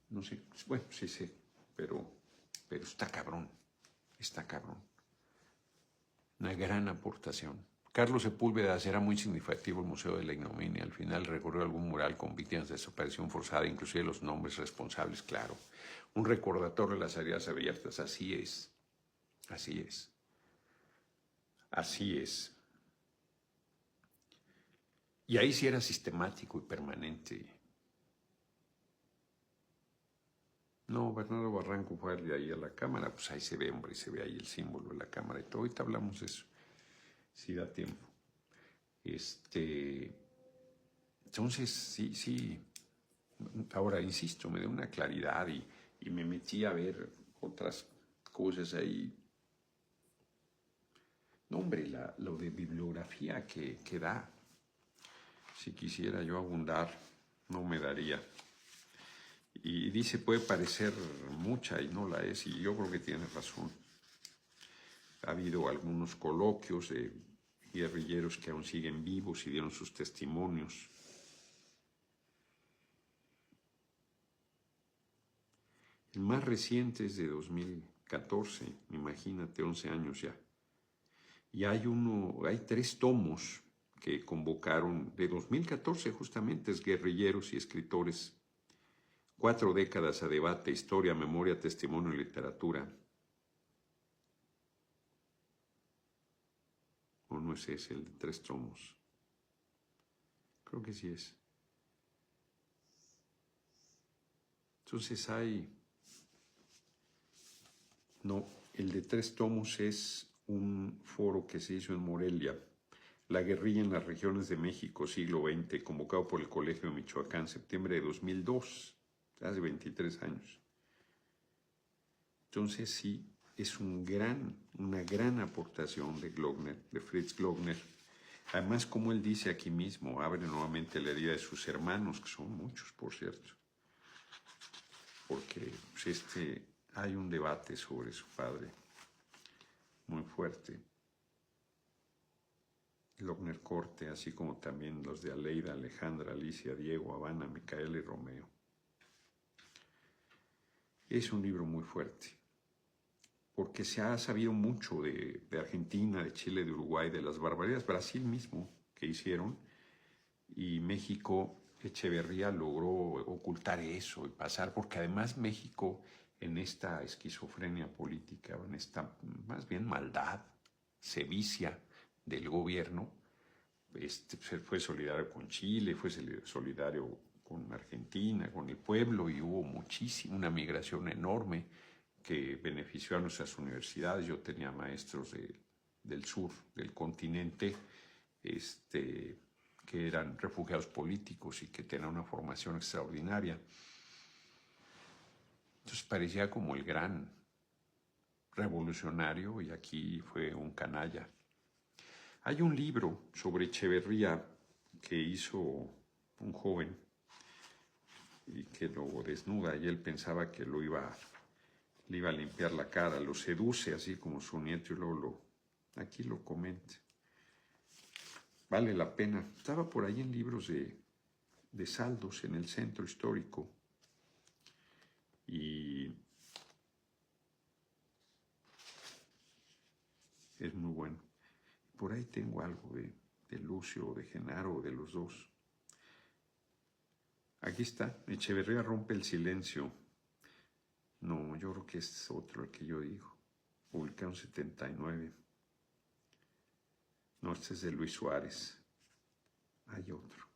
No sé, bueno, sí sé, pero está cabrón. Está cabrón. Una gran aportación. Carlos Sepúlveda, será muy significativo el Museo de la Ignominia. Al final recorrió algún mural con víctimas de desaparición forzada, inclusive los nombres responsables, claro. Un recordatorio de las heridas abiertas, así es. Así es. Así es. Y ahí sí era sistemático y permanente. No, Bernardo Barranco fue de ahí a la cámara, pues ahí se ve, hombre, se ve ahí el símbolo de la cámara y todo. Ahorita hablamos de eso, si da tiempo. Entonces, sí. Ahora, insisto, me dio una claridad y me metí a ver otras cosas ahí. No, hombre, lo de bibliografía que da, si quisiera yo abundar, no me daría. Y dice, puede parecer mucha y no la es, y yo creo que tiene razón. Ha habido algunos coloquios de guerrilleros que aún siguen vivos y dieron sus testimonios. El más reciente es de 2000. 14, imagínate, 11 años ya. Y hay 3 tomos que convocaron de 2014 justamente, es guerrilleros y escritores. 4 décadas a debate, historia, memoria, testimonio y literatura. ¿O no es ese, el de 3 tomos? Creo que sí es. Entonces no, el de 3 tomos es un foro que se hizo en Morelia, La guerrilla en las regiones de México, siglo XX, convocado por el Colegio de Michoacán, septiembre de 2002, hace 23 años. Entonces sí, es una gran aportación de Glockner, de Fritz Glockner. Además, como él dice aquí mismo, abre nuevamente la herida de sus hermanos, que son muchos, por cierto. Porque pues, hay un debate sobre su padre muy fuerte. Glockner Corte, así como también los de Aleida, Alejandra, Alicia, Diego, Habana, Micaela y Romeo. Es un libro muy fuerte, porque se ha sabido mucho de Argentina, de Chile, de Uruguay, de las barbaridades, Brasil mismo, que hicieron, y México, Echeverría logró ocultar eso y pasar, porque además México, en esta esquizofrenia política, en esta más bien maldad, sevicia del gobierno, fue solidario con Chile, fue solidario con Argentina, con el pueblo, y hubo una migración enorme que benefició a nuestras universidades. Yo tenía maestros del sur del continente que eran refugiados políticos y que tenían una formación extraordinaria. Entonces parecía como el gran revolucionario, y aquí fue un canalla. Hay un libro sobre Echeverría que hizo un joven y que lo desnuda, y él pensaba que le iba a limpiar la cara, lo seduce así como su nieto, y luego aquí lo comenta. Vale la pena. Estaba por ahí en libros de saldos en el centro histórico, y es muy bueno. Por ahí tengo algo de Lucio o de Genaro, o de los dos. Aquí está, Echeverría rompe el silencio. No, yo creo que es otro el que yo digo. Publicado en 79. No, este es de Luis Suárez. Hay otro.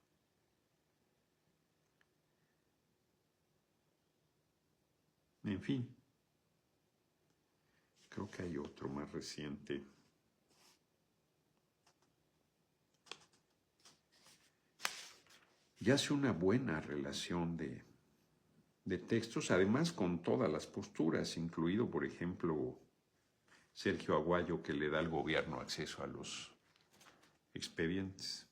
En fin, creo que hay otro más reciente. Y hace una buena relación de textos, además con todas las posturas, incluido, por ejemplo, Sergio Aguayo, que le da al gobierno acceso a los expedientes.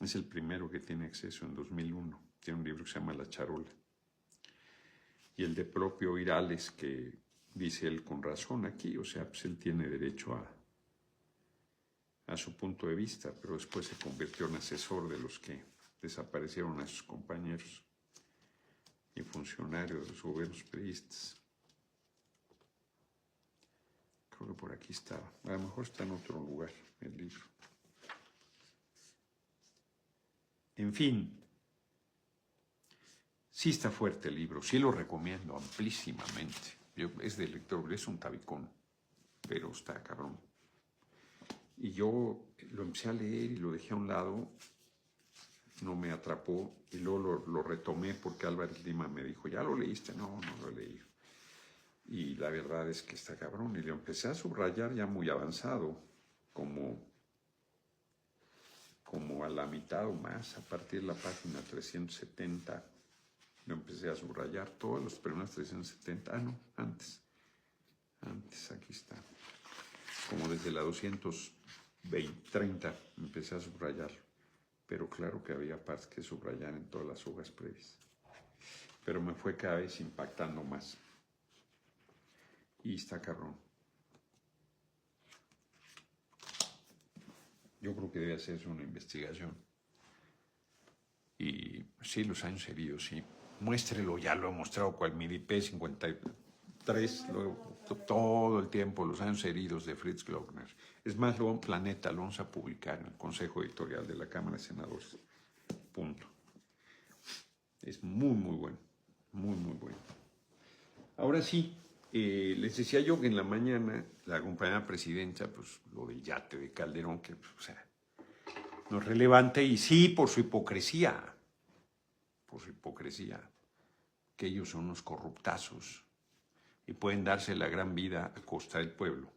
Es el primero que tiene acceso en 2001. Tiene un libro que se llama La Charola. Y el de propio Irales, que dice él con razón aquí, o sea, pues él tiene derecho a su punto de vista, pero después se convirtió en asesor de los que desaparecieron a sus compañeros y funcionarios de los gobiernos priistas. Creo que por aquí estaba. A lo mejor está en otro lugar el libro. En fin, sí está fuerte el libro, sí lo recomiendo amplísimamente. Es de lector, es un tabicón, pero está cabrón. Y yo lo empecé a leer y lo dejé a un lado, no me atrapó, y luego lo retomé porque Álvarez Lima me dijo, ¿ya lo leíste? No, no lo he leído. Y la verdad es que está cabrón, y lo empecé a subrayar ya muy avanzado, como a la mitad o más, a partir de la página 370, lo empecé a subrayar todas las primeras 370, no, antes, aquí está, como desde la 230 empecé a subrayarlo, pero claro que había partes que subrayar en todas las hojas previas, pero me fue cada vez impactando más, y está cabrón. Yo creo que debe hacerse una investigación. Y sí, los años heridos, sí. Muéstrelo, ya lo he mostrado cual mi IP 50, 3, todo el tiempo, los años heridos de Fritz Glockner. Es más, luego Planeta lo vamos a publicar en el Consejo Editorial de la Cámara de Senadores. Punto. Es muy, muy bueno. Muy, muy bueno. Ahora sí, les decía yo que en la mañana la compañera presidenta, pues lo del yate de Calderón, que o sea, no es relevante, y sí por su hipocresía, que ellos son unos corruptazos y pueden darse la gran vida a costa del pueblo.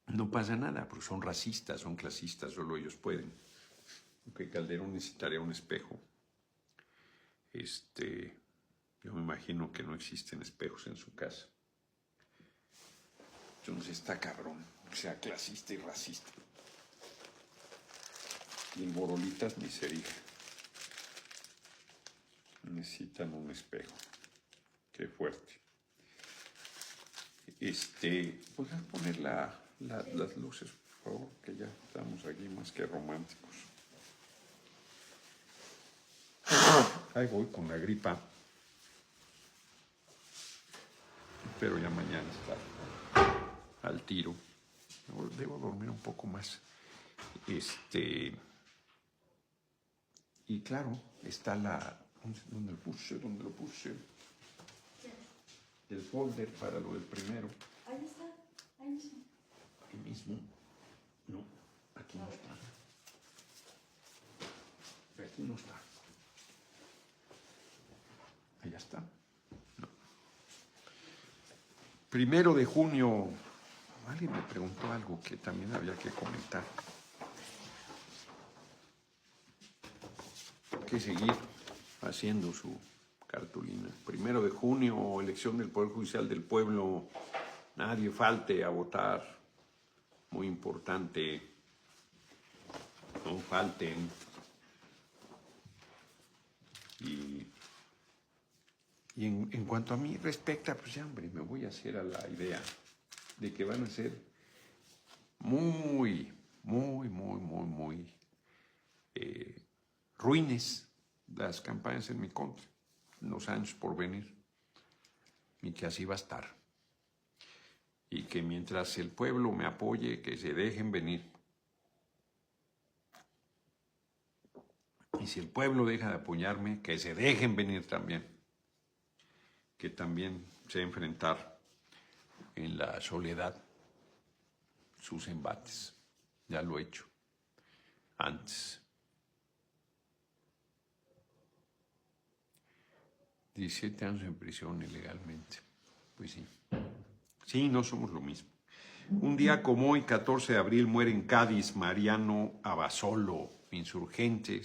No pasa nada, porque son racistas, son clasistas, solo ellos pueden. Aunque Calderón necesitaría un espejo. Yo me imagino que no existen espejos en su casa. Entonces está cabrón, que sea clasista y racista. Y el Borolitas ni se diga. Necesitan un espejo. Qué fuerte. ¿Podrás poner las luces, por favor? Que ya estamos aquí más que románticos. Ahí voy con la gripa. Pero ya mañana está al tiro. Debo dormir un poco más. Y claro, está ¿dónde lo puse? El folder para lo del primero. Ahí está, ahí mismo. Aquí mismo. No, aquí no está. Aquí no está. Allá está. No. 1 de junio. Alguien me preguntó algo que también había que comentar. Hay que seguir haciendo su cartulina. 1 de junio, elección del Poder Judicial del Pueblo. Nadie falte a votar. Muy importante. No falten. Y en cuanto a mí respecta, pues ya, hombre, me voy a hacer a la idea de que van a ser muy ruines las campañas en mi contra, en los años por venir, y que así va a estar. Y que mientras el pueblo me apoye, que se dejen venir. Y si el pueblo deja de apoyarme, que se dejen venir también. Que también sé enfrentar en la soledad sus embates. Ya lo he hecho antes. 17 años en prisión ilegalmente. Pues sí. Sí, no somos lo mismo. Un día como hoy, 14 de abril, muere en Cádiz Mariano Abasolo, insurgente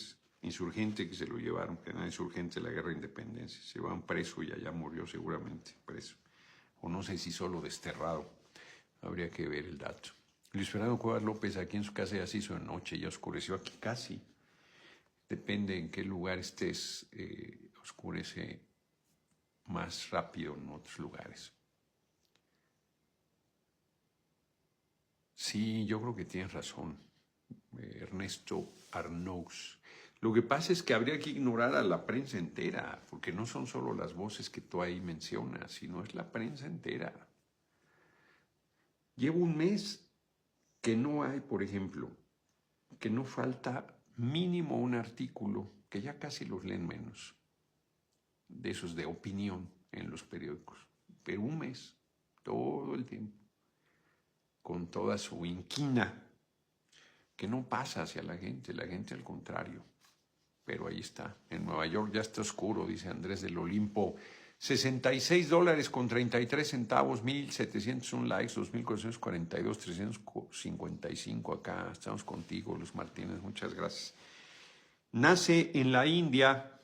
que se lo llevaron, que era insurgente de la Guerra de Independencia. Se van preso y allá murió seguramente preso. O no sé si solo desterrado. Habría que ver el dato. Luis Fernando Cuevas López, aquí en su casa ya se hizo de noche, ya oscureció aquí casi. Depende en qué lugar estés, oscurece más rápido en otros lugares. Sí, yo creo que tienes razón, Ernesto Arnauz. Lo que pasa es que habría que ignorar a la prensa entera, porque no son solo las voces que tú ahí mencionas, sino es la prensa entera. Llevo un mes que no hay, por ejemplo, que no falta mínimo un artículo, que ya casi los leen menos, de esos de opinión en los periódicos, pero un mes, todo el tiempo, con toda su inquina, que no pasa hacia la gente al contrario. Pero ahí está, en Nueva York ya está oscuro, dice Andrés del Olimpo. $66.33, 1,701 likes, 2,442, 355 acá. Estamos contigo, Luz Martínez, muchas gracias. Nace en la India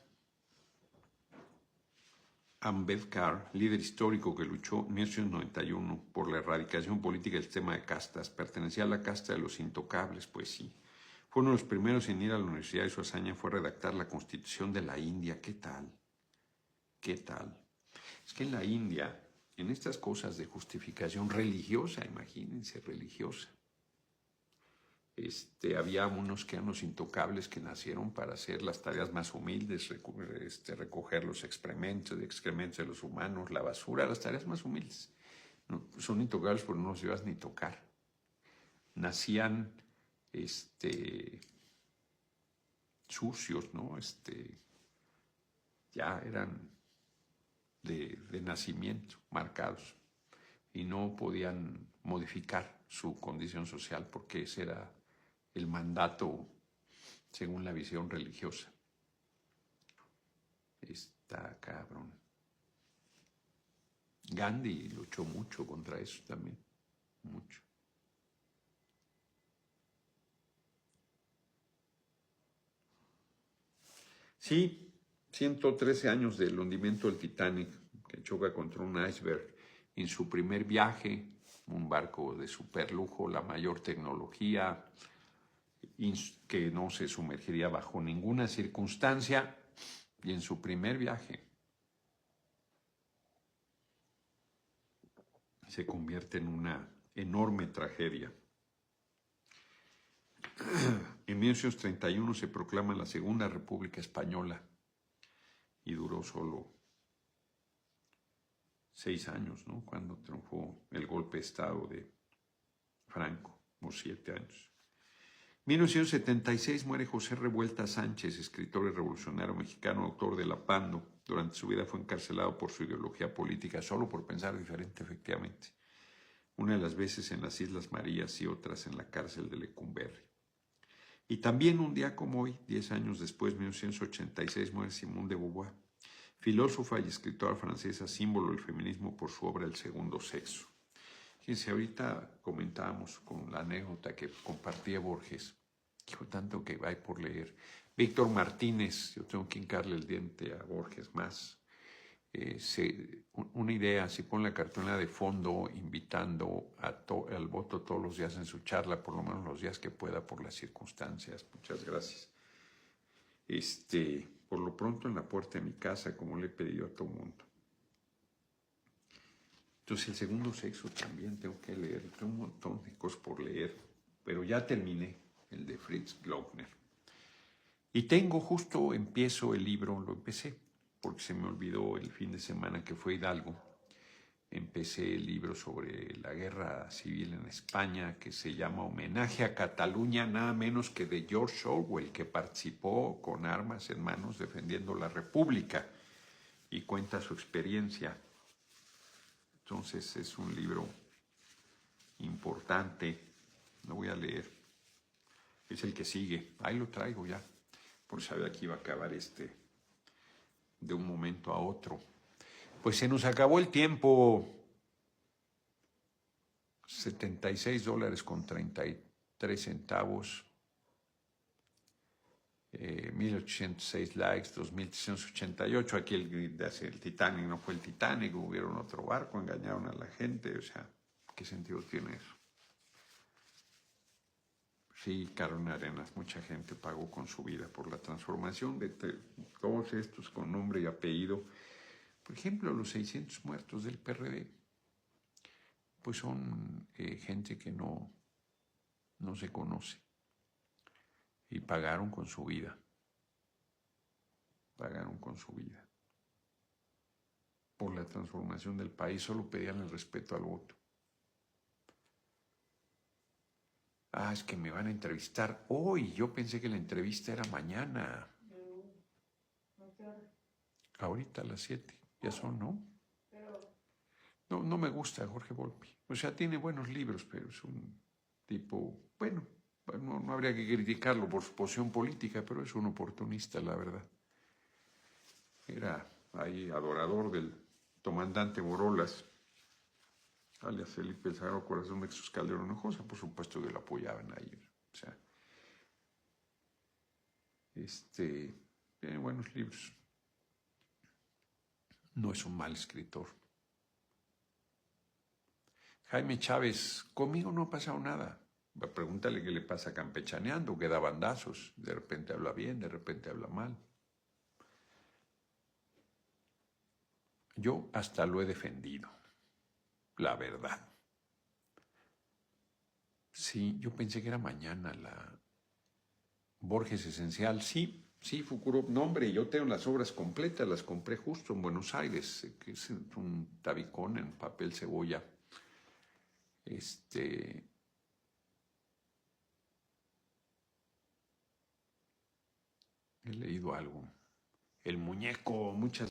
Ambedkar, líder histórico que luchó en 1991 por la erradicación política del sistema de castas. Pertenecía a la casta de los intocables, pues sí. Fue uno de los primeros en ir a la universidad y su hazaña fue redactar la Constitución de la India. ¿Qué tal? ¿Qué tal? Es que en la India, en estas cosas de justificación religiosa, imagínense, religiosa, Había unos que eran los intocables que nacieron para hacer las tareas más humildes, recoger los excrementos de los humanos, la basura, las tareas más humildes. No, son intocables porque no los llevas ni tocar. Nacían sucios, ¿no? Ya eran de nacimiento, marcados, y no podían modificar su condición social porque ese era el mandato según la visión religiosa. Está cabrón. Gandhi luchó mucho contra eso también, mucho. Sí, 113 años del hundimiento del Titanic, que choca contra un iceberg en su primer viaje, un barco de superlujo, la mayor tecnología, que no se sumergiría bajo ninguna circunstancia, y en su primer viaje se convierte en una enorme tragedia. En 1931 se proclama la Segunda República Española y duró solo 6 años, ¿no? Cuando triunfó el golpe de Estado de Franco, o 7 años. 1976 muere José Revuelta Sánchez, escritor y revolucionario mexicano, autor de La Pando. Durante su vida fue encarcelado por su ideología política, solo por pensar diferente, efectivamente. Una de las veces en las Islas Marías y otras en la cárcel de Lecumberri. Y también un día como hoy, 10 años después, 1986, muere Simone de Beauvoir, filósofa y escritora francesa, símbolo del feminismo por su obra El Segundo Sexo. Fíjense, ahorita comentábamos con la anécdota que compartía Borges, dijo tanto que hay por leer. Víctor Martínez, yo tengo que hincarle el diente a Borges más. Una idea, si pone la cartulina de fondo, invitando al voto todos los días en su charla, por lo menos los días que pueda por las circunstancias. Muchas gracias. Por lo pronto en la puerta de mi casa, como le he pedido a todo el mundo. Entonces El Segundo Sexo también tengo que leer, tengo un montón de cosas por leer, pero ya terminé el de Fritz Glauckner. Y empiezo el libro, lo empecé, porque se me olvidó el fin de semana que fue Hidalgo. Empecé el libro sobre la guerra civil en España, que se llama Homenaje a Cataluña, nada menos que de George Orwell, que participó con armas en manos defendiendo la República y cuenta su experiencia. Entonces es un libro importante, lo voy a leer. Es el que sigue, ahí lo traigo ya, por saber que iba a acabar de un momento a otro. Pues se nos acabó el tiempo. $76.33, 1,806 likes, 2,388. Aquí el Titanic no fue el Titanic, hubieron otro barco, engañaron a la gente, o sea, ¿qué sentido tiene eso? Sí, Carolina Arenas, mucha gente pagó con su vida por la transformación de todos estos con nombre y apellido. Por ejemplo, los 600 muertos del PRD, pues son gente que no se conoce y pagaron con su vida. Pagaron con su vida por la transformación del país, solo pedían el respeto al voto. Es que me van a entrevistar hoy. Yo pensé que la entrevista era mañana. Ahorita a las 7. Ya son, ¿no? No me gusta Jorge Volpi. O sea, tiene buenos libros, pero es un tipo, bueno, no habría que criticarlo por su posición política, pero es un oportunista, la verdad. Era ahí adorador del comandante Borolas, alias Felipe el Sagrado Corazón de Jesús Calderón Hinojosa, por supuesto que lo apoyaban ahí. O sea, tiene buenos libros. No es un mal escritor. Jaime Chávez, conmigo no ha pasado nada. Pregúntale qué le pasa campechaneando, que da bandazos. De repente habla bien, de repente habla mal. Yo hasta lo he defendido, la verdad. Sí, yo pensé que era mañana la Borges Esencial. Sí, sí, Fukuro. No, hombre, yo tengo las obras completas, las compré justo en Buenos Aires, que es un tabicón en papel cebolla. Este, he leído algo. El muñeco, muchas